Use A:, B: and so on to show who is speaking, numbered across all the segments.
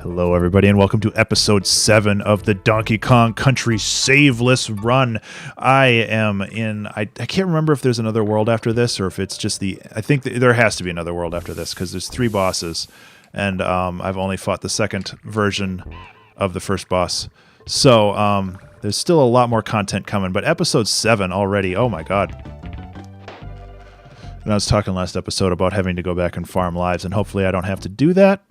A: Hello, everybody, and welcome to episode 7 of the Donkey Kong Country Saveless run. I am in... I can't remember if there's another world after this, or if it's just the... I think there has to be another world after this, because there's 3 bosses, and I've only fought the second version of the first boss. So, there's still a lot more content coming, but episode 7 already, oh my god. And I was talking last episode about having to go back and farm lives, and hopefully I don't have to do that.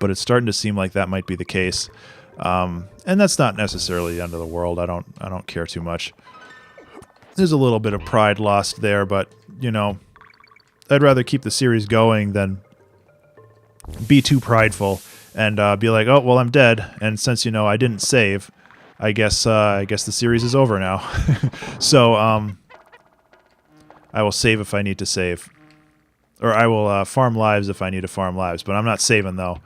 A: But it's starting to seem like that might be the case, and that's not necessarily the end of the world. I don't care too much. There's a little bit of pride lost there, but you know, I'd rather keep the series going than be too prideful and be like, oh well, I'm dead, and since you know I didn't save, I guess the series is over now. So I will save if I need to save. Or I will farm lives if I need to farm lives. But I'm not saving, though.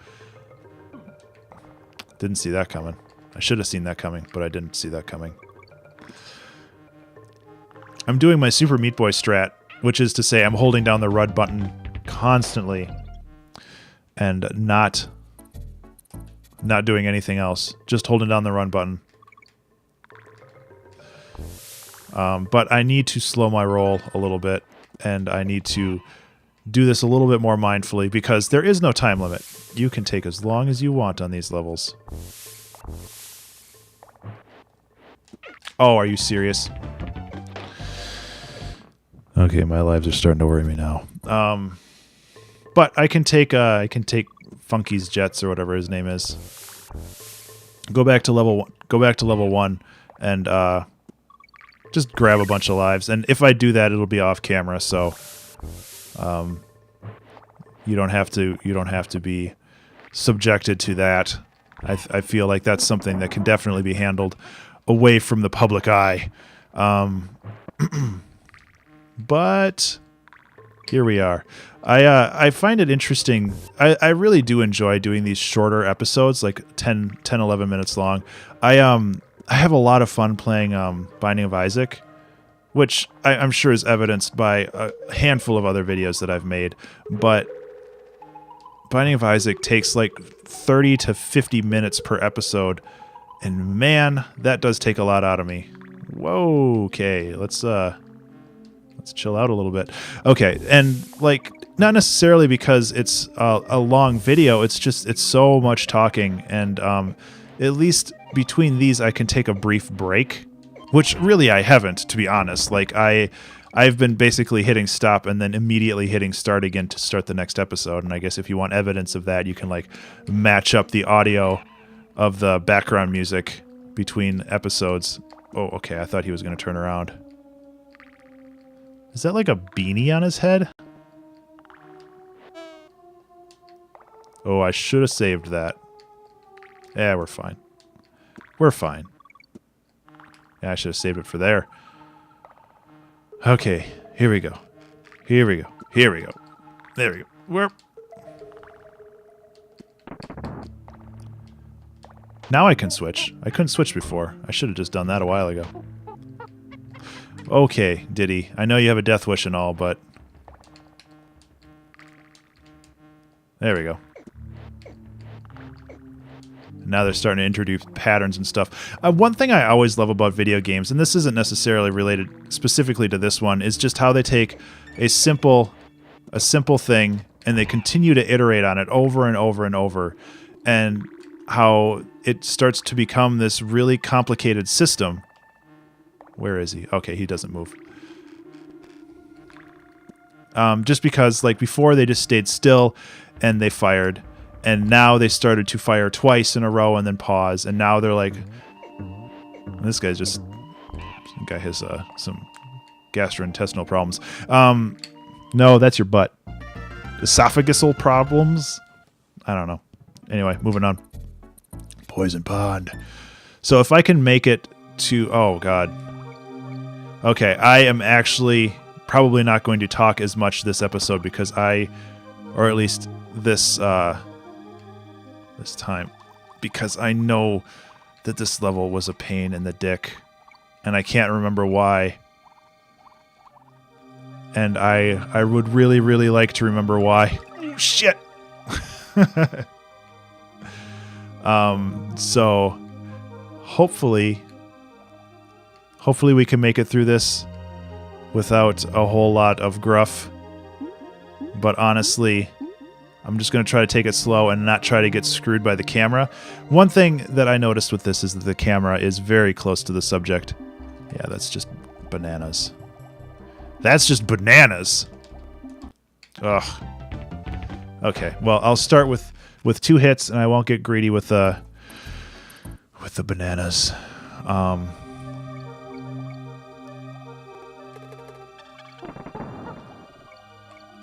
A: Didn't see that coming. I should have seen that coming, but I didn't see that coming. I'm doing my Super Meat Boy strat, which is to say I'm holding down the RUD button constantly and not doing anything else. Just holding down the run button. But I need to slow my roll a little bit, and I need to do this a little bit more mindfully because there is no time limit. You can take as long as you want on these levels. Oh, are you serious? Okay, my lives are starting to worry me now. But I can take Funky's Jets or whatever his name is. Go back to level 1. Go back to level 1 and just grab a bunch of lives. And if I do that, it'll be off camera. So. You don't have to be subjected to that. I feel like that's something that can definitely be handled away from the public eye. But here we are. I find it interesting. I really do enjoy doing these shorter episodes, like 10, 11 minutes long. I have a lot of fun playing Binding of Isaac, which I'm sure is evidenced by a handful of other videos that I've made. But Binding of Isaac takes like 30 to 50 minutes per episode, and man, that does take a lot out of me. Whoa, okay, let's chill out a little bit. Okay, and like not necessarily because it's a long video, it's so much talking, and at least between these I can take a brief break. Which really I haven't, to be honest. Like I've been basically hitting stop and then immediately hitting start again to start the next episode. And I guess if you want evidence of that, you can like match up the audio of the background music between episodes. Oh, okay. I thought he was going to turn around. Is that like a beanie on his head? Oh, I should have saved that. Yeah, we're fine. We're fine. Yeah, I should have saved it for there. Okay, here we go. Here we go. Here we go. There we go. We're... Now I can switch. I couldn't switch before. I should have just done that a while ago. Okay, Diddy. I know you have a death wish and all, but... There we go. Now they're starting to introduce patterns and stuff. One thing I always love about video games, and this isn't necessarily related specifically to this one, is just how they take a simple thing and they continue to iterate on it over and over and over, and how it starts to become this really complicated system. Where is he? Okay, he doesn't move. Just because, like, before they just stayed still and they fired. And now they started to fire twice in a row and then pause. And now they're like... This guy's just... Some guy has some gastrointestinal problems. No, that's your butt. Esophageal problems? I don't know. Anyway, moving on. Poison Pond. So if I can make it to... Oh, God. Okay, I am actually probably not going to talk as much this episode because I... Or at least this time, because I know that this level was a pain in the dick, and I can't remember why. And I would really, really like to remember why. Oh, shit! So hopefully we can make it through this without a whole lot of gruff. But honestly, I'm just going to try to take it slow and not try to get screwed by the camera. One thing that I noticed with this is that the camera is very close to the subject. Yeah, that's just bananas. That's just bananas. Ugh. Okay, well, I'll start with 2 hits, and I won't get greedy with the bananas.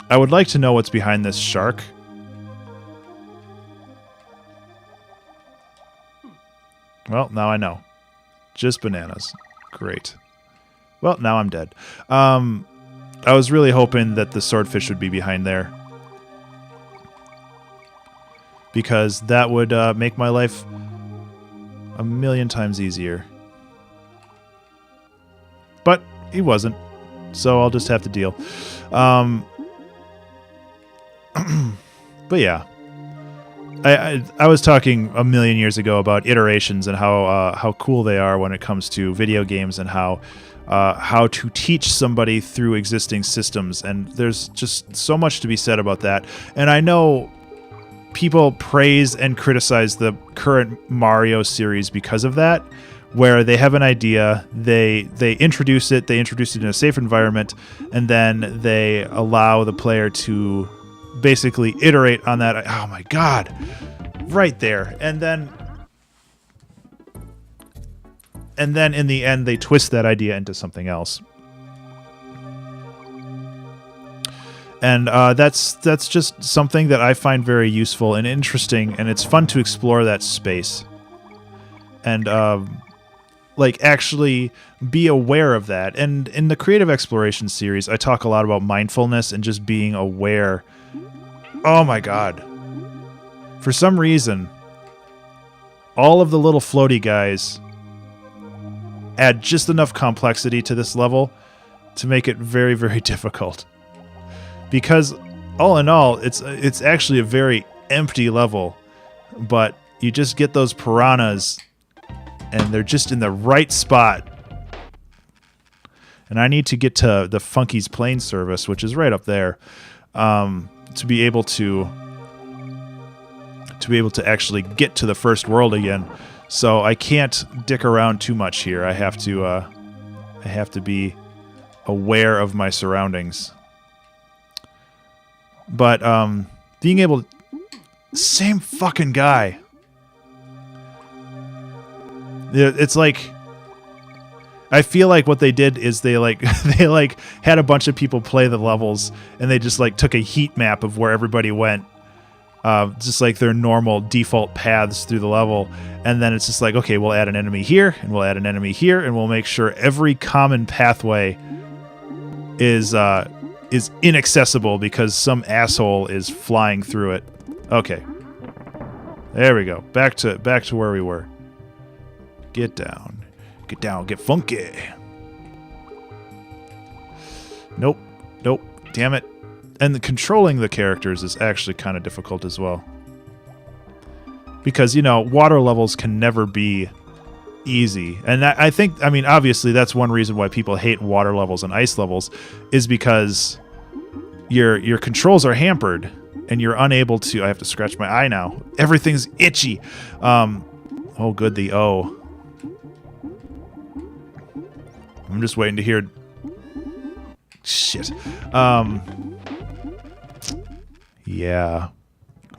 A: I would like to know what's behind this shark. Well, now I know. Just bananas. Great. Well, now I'm dead. I was really hoping that the swordfish would be behind there, because that would make my life a million times easier. But he wasn't, so I'll just have to deal. But yeah. I was talking a million years ago about iterations and how cool they are when it comes to video games, and how to teach somebody through existing systems. And there's just so much to be said about that. And I know people praise and criticize the current Mario series because of that, where they have an idea, they introduce it in a safe environment, and then they allow the player to basically iterate on that. Oh my god, right there. And then in the end they twist that idea into something else. And that's just something that I find very useful and interesting, and it's fun to explore that space. And like actually be aware of that. And in the Creative Exploration series, I talk a lot about mindfulness and just being aware. Oh my god. For some reason, all of the little floaty guys add just enough complexity to this level to make it very, very difficult. Because all in all, it's actually a very empty level, but you just get those piranhas and they're just in the right spot. And I need to get to the Funky's plane service, which is right up there, to be able to actually get to the first world again. So I can't dick around too much here. I have to be aware of my surroundings. But being able to, same fucking guy. It's like, I feel like what they did is they had a bunch of people play the levels, and they just like took a heat map of where everybody went, just like their normal default paths through the level, and then it's just like, okay, we'll add an enemy here, and we'll add an enemy here, and we'll make sure every common pathway is inaccessible because some asshole is flying through it. Okay, there we go. Back to where we were. Get down. Get down, get funky. Nope. Damn it. And controlling the characters is actually kind of difficult as well. Because, water levels can never be easy. And I think, obviously that's one reason why people hate water levels and ice levels, is because your controls are hampered and you're unable to... I have to scratch my eye now. Everything's itchy. Oh, good, the O. I'm just waiting to hear... Shit. Yeah.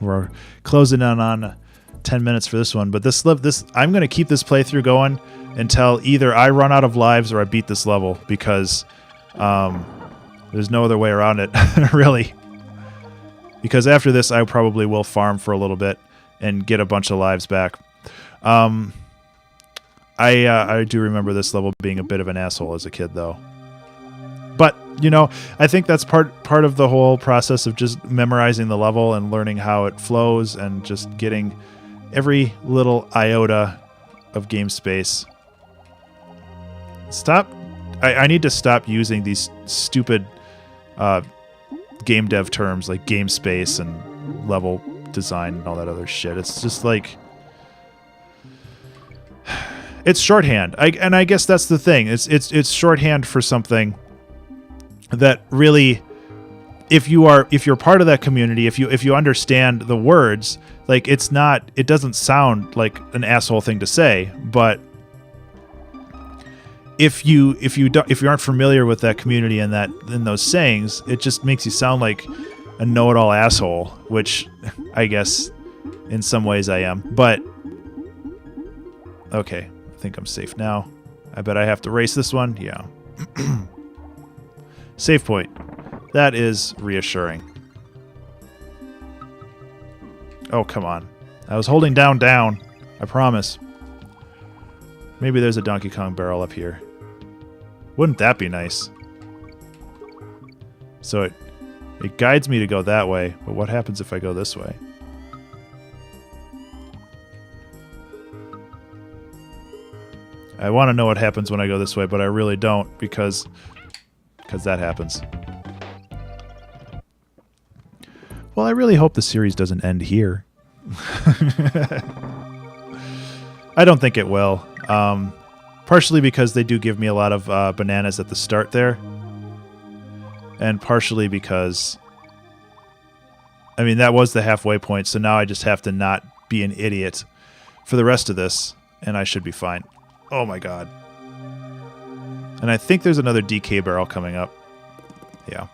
A: We're closing in on 10 minutes for this one, but this I'm going to keep this playthrough going until either I run out of lives or I beat this level, because there's no other way around it, really. Because after this, I probably will farm for a little bit and get a bunch of lives back. I do remember this level being a bit of an asshole as a kid, though. But, I think that's part of the whole process of just memorizing the level and learning how it flows and just getting every little iota of game space. I need to stop using these stupid game dev terms like game space and level design and all that other shit. It's just like... It's shorthand. And I guess that's the thing. It's shorthand for something that really, if you're part of that community, if you understand the words, like it doesn't sound like an asshole thing to say, but if you aren't familiar with that community and those sayings, it just makes you sound like a know-it-all asshole, which I guess in some ways I am. But okay, I think I'm safe now. I bet I have to race this one. Yeah. Save point. That is reassuring. Oh, come on. I was holding down. I promise. Maybe there's a Donkey Kong barrel up here. Wouldn't that be nice? So it guides me to go that way, but what happens if I go this way? I want to know what happens when I go this way, but I really don't because that happens. Well, I really hope the series doesn't end here. I don't think it will. Partially because they do give me a lot of bananas at the start there. And partially because, I mean, that was the halfway point, so now I just have to not be an idiot for the rest of this, and I should be fine. Oh my god. And I think there's another DK barrel coming up. Yeah.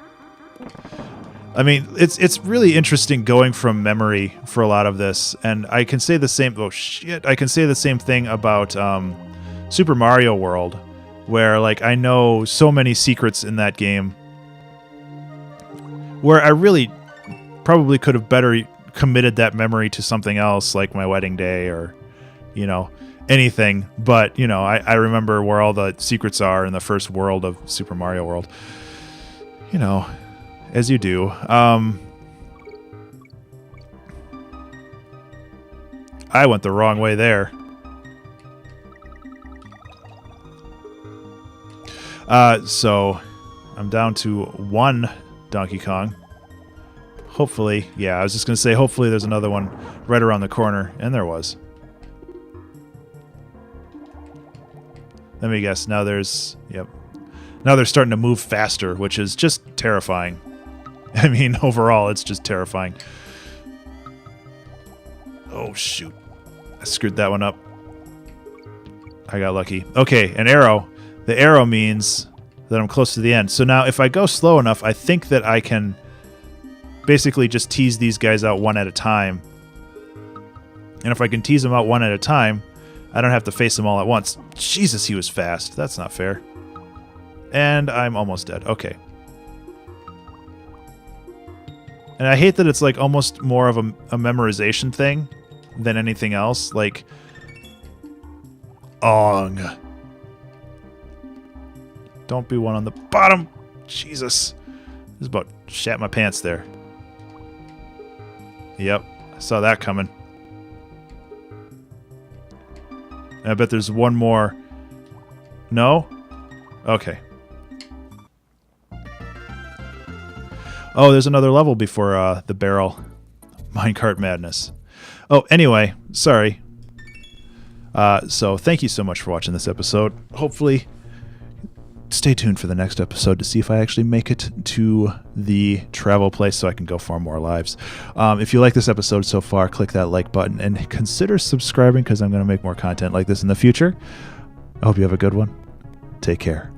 A: I mean, it's really interesting going from memory for a lot of this, and I can say the same. Oh shit! I can say the same thing about Super Mario World, where like I know so many secrets in that game, where I really probably could have better committed that memory to something else, like my wedding day or, you know, anything. But you know, I remember where all the secrets are in the first world of Super Mario World. You know. As you do. I went the wrong way there. So I'm down to one Donkey Kong. Hopefully, yeah, I was just going to say hopefully there's another one right around the corner, and there was. Let me guess, now there's, yep. Now they're starting to move faster, which is just terrifying. I mean, overall, it's just terrifying. Oh, shoot. I screwed that one up. I got lucky. Okay, an arrow. The arrow means that I'm close to the end. So now, if I go slow enough, I think that I can basically just tease these guys out one at a time. And if I can tease them out one at a time, I don't have to face them all at once. Jesus, he was fast. That's not fair. And I'm almost dead. Okay. And I hate that it's like almost more of a memorization thing than anything else. Like, Ong. Don't be one on the bottom. Jesus. This is about shat my pants there. Yep. I saw that coming. And I bet there's one more. No? Okay. Oh, there's another level before the barrel. Minecart madness. Oh, anyway, sorry. So thank you so much for watching this episode. Hopefully, stay tuned for the next episode to see if I actually make it to the travel place so I can go farm more lives. If you like this episode so far, click that like button and consider subscribing because I'm going to make more content like this in the future. I hope you have a good one. Take care.